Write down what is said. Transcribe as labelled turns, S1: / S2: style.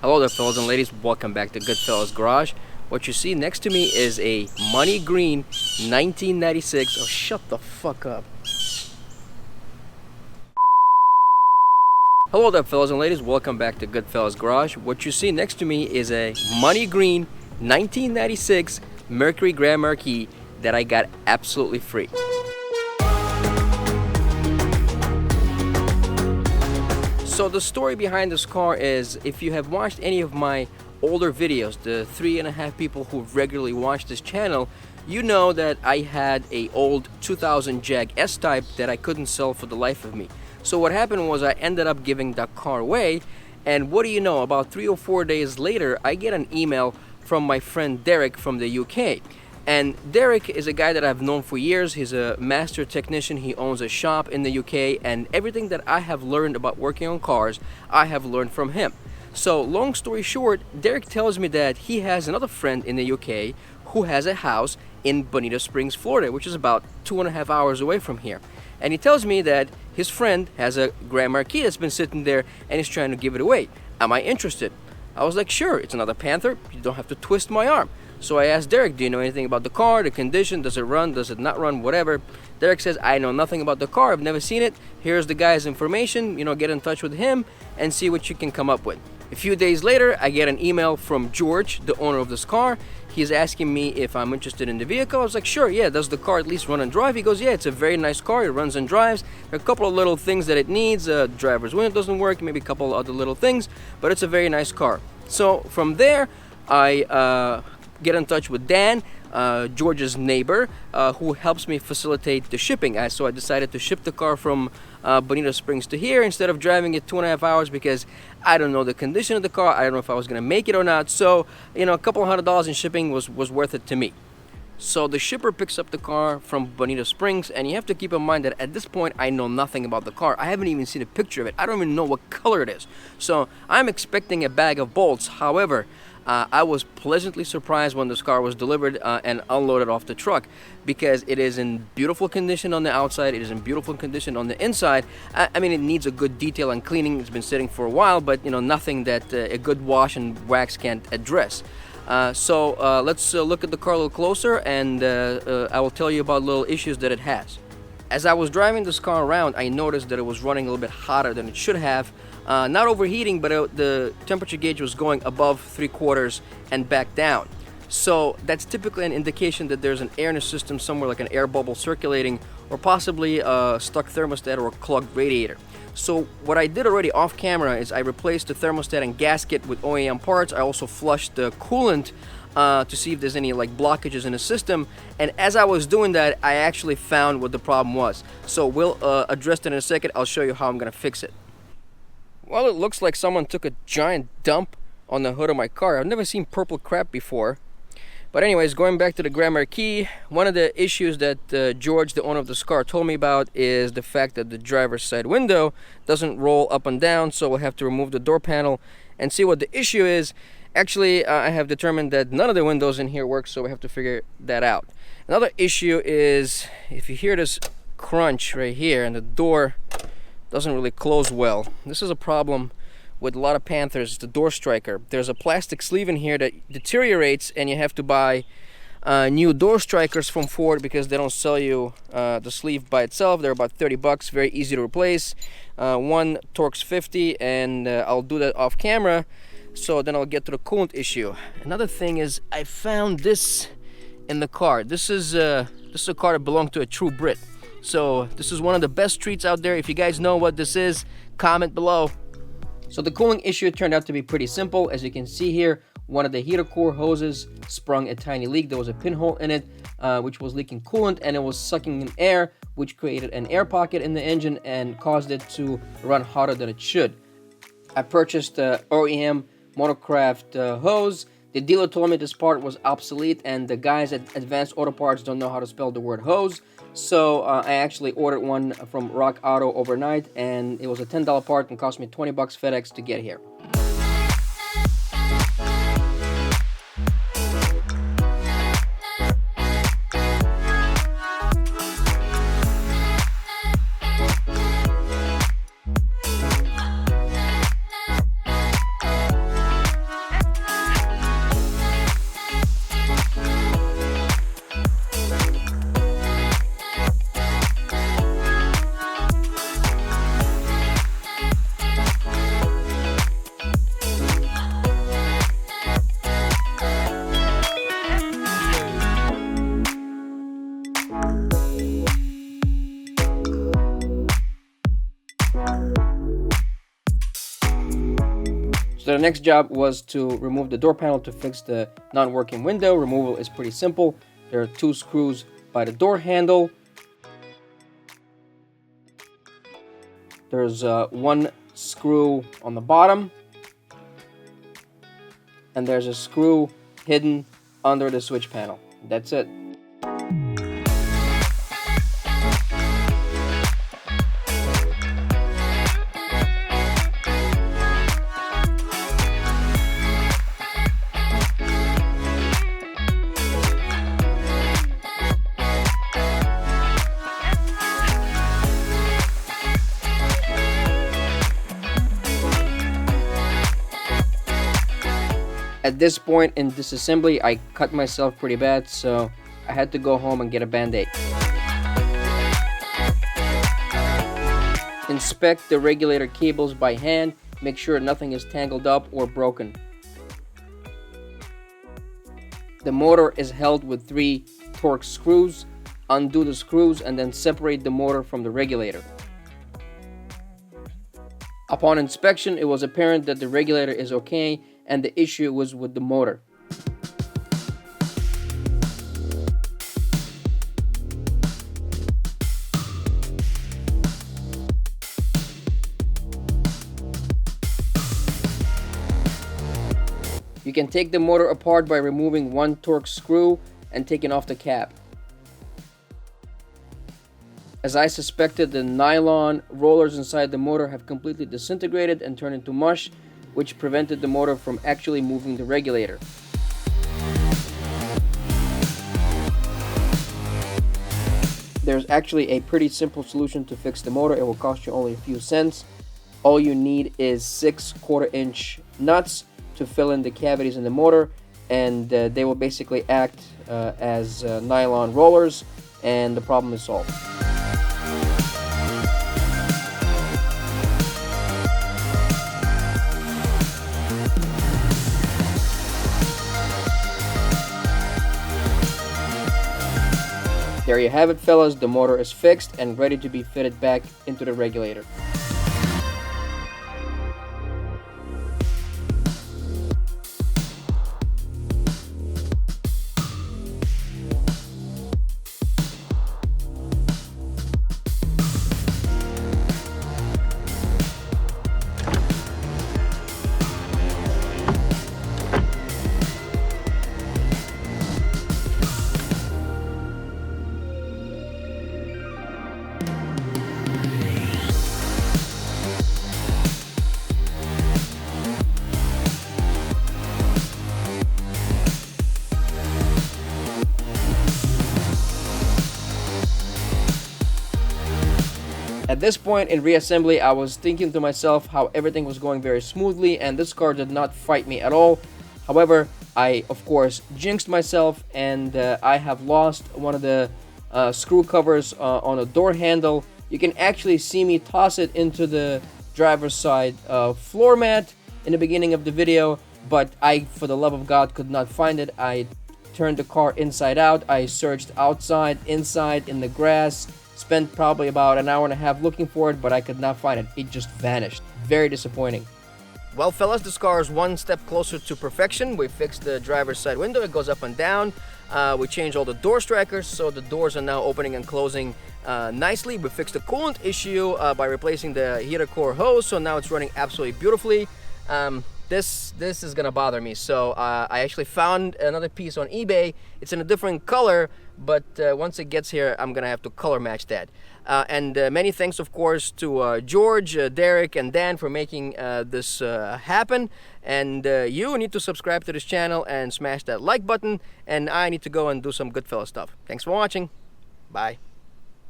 S1: Hello there, fellas and ladies. Welcome back to Goodfellas Garage. What you see next to me is a money green 1996. Oh, shut the fuck up. Hello there, fellas and ladies. Welcome back to Goodfellas Garage. What you see next to me is a money green 1996 Mercury Grand Marquis that I got absolutely free. So the story behind this car is, if you have watched any of my older videos, the 3.5 people who regularly watch this channel, you know that I had a old 2000 Jag S-Type that I couldn't sell for the life of me. So what happened was I ended up giving that car away, and what do you know, about 3 or 4 days later I get an email from my friend Derek from the UK. And Derek is a guy that I've known for years. He's a master technician. He owns a shop in the UK, and everything that I have learned about working on cars, I have learned from him. So long story short, Derek tells me that he has another friend in the UK who has a house in Bonita Springs, Florida, which is about 2.5 hours away from here. And he tells me that his friend has a Grand Marquis that's been sitting there and he's trying to give it away. Am I interested? I was like, sure, it's another Panther. You don't have to twist my arm. So I asked Derek, do you know anything about the car, the condition, does it run, does it not run, whatever. Derek says, I know nothing about the car, I've never seen it. Here's the guy's information, get in touch with him and see what you can come up with. A few days later, I get an email from George, the owner of this car. He's asking me if I'm interested in the vehicle. I was like, sure, yeah, does the car at least run and drive? He goes, yeah, it's a very nice car, it runs and drives. There are a couple of little things that it needs, driver's window doesn't work, maybe a couple other little things, but it's a very nice car. So from there, I get in touch with Dan, George's neighbor, who helps me facilitate the shipping. So I decided to ship the car from Bonita Springs to here instead of driving it 2.5 hours, because I don't know the condition of the car. I don't know if I was going to make it or not. So, a couple $100 in shipping was worth it to me. So the shipper picks up the car from Bonita Springs, and you have to keep in mind that at this point I know nothing about the car. I haven't even seen a picture of it. I don't even know what color it is. So I'm expecting a bag of bolts. However, I was pleasantly surprised when this car was delivered and unloaded off the truck, because it is in beautiful condition on the outside, it is in beautiful condition on the inside. I mean, it needs a good detail and cleaning. It's been sitting for a while, but nothing that a good wash and wax can't address. So let's look at the car a little closer, and I will tell you about little issues that it has. As I was driving this car around, I noticed that it was running a little bit hotter than it should have. Not overheating, but the temperature gauge was going above 3/4 and back down. So that's typically an indication that there's an air in the system somewhere, like an air bubble circulating, or possibly a stuck thermostat or a clogged radiator. So what I did already off camera is I replaced the thermostat and gasket with OEM parts. I also flushed the coolant to see if there's any blockages in the system, and as I was doing that, I actually found what the problem was. So we'll address that in a second. I'll show you how I'm gonna fix it. Well, it looks like someone took a giant dump on the hood of my car. I've never seen purple crap before. But anyways, going back to the Grand Marquis, one of the issues that George, the owner of this car, told me about is the fact that the driver's side window doesn't roll up and down, so we'll have to remove the door panel and see what the issue is. Actually, I have determined that none of the windows in here work, so we have to figure that out. Another issue is, if you hear this crunch right here and the door doesn't really close well, this is a problem with a lot of Panthers. It's the door striker. There's a plastic sleeve in here that deteriorates, and you have to buy new door strikers from Ford because they don't sell you the sleeve by itself. They're about 30 bucks, very easy to replace. One Torx 50, and I'll do that off camera, so then I'll get to the coolant issue. Another thing is, I found this in the car. This is a car that belonged to a true Brit. So this is one of the best treats out there. If you guys know what this is, comment below. So the cooling issue turned out to be pretty simple. As you can see here, one of the heater core hoses sprung a tiny leak. There was a pinhole in it, which was leaking coolant, and it was sucking in air, which created an air pocket in the engine and caused it to run hotter than it should. I purchased OEM Monocraft hose. The dealer told me this part was obsolete, and the guys at Advanced Auto Parts don't know how to spell the word hose. So I actually ordered one from Rock Auto overnight, and it was a $10 part and cost me 20 bucks FedEx to get here. So the next job was to remove the door panel to fix the non-working window. Removal is pretty simple. There are 2 screws by the door handle. There's 1 screw on the bottom. And there's a screw hidden under the switch panel. That's it. At this point in disassembly, I cut myself pretty bad, so I had to go home and get a band-aid. Inspect the regulator cables by hand. Make sure nothing is tangled up or broken. The motor is held with 3 Torx screws. Undo the screws and then separate the motor from the regulator. Upon inspection, it was apparent that the regulator is okay and the issue was with the motor. You can take the motor apart by removing 1 Torx screw and taking off the cap. As I suspected, the nylon rollers inside the motor have completely disintegrated and turned into mush, which prevented the motor from actually moving the regulator. There's actually a pretty simple solution to fix the motor. It will cost you only a few cents. All you need is 6 1/4-inch nuts to fill in the cavities in the motor, and they will basically act as nylon rollers, and the problem is solved. There you have it, fellas. The motor is fixed and ready to be fitted back into the regulator. At this point in reassembly, I was thinking to myself how everything was going very smoothly and this car did not fight me at all. However, I of course jinxed myself, and I have lost one of the screw covers on a door handle. You can actually see me toss it into the driver's side floor mat in the beginning of the video, but I, for the love of God, could not find it. I turned the car inside out. I searched outside, inside, in the grass, spent probably about an hour and a half looking for it, but I could not find it. It just vanished. Very disappointing. Well, fellas, this car is one step closer to perfection. We fixed the driver's side window. It goes up and down. We changed all the door strikers, so the doors are now opening and closing nicely. We fixed the coolant issue by replacing the heater core hose, so now it's running absolutely beautifully. This is gonna bother me, so I actually found another piece on eBay. It's in a different color, but once it gets here, I'm gonna have to color match that. And many thanks, of course, to George, Derek, and Dan for making this happen. And you need to subscribe to this channel and smash that like button. And I need to go and do some Goodfella stuff. Thanks for watching. Bye.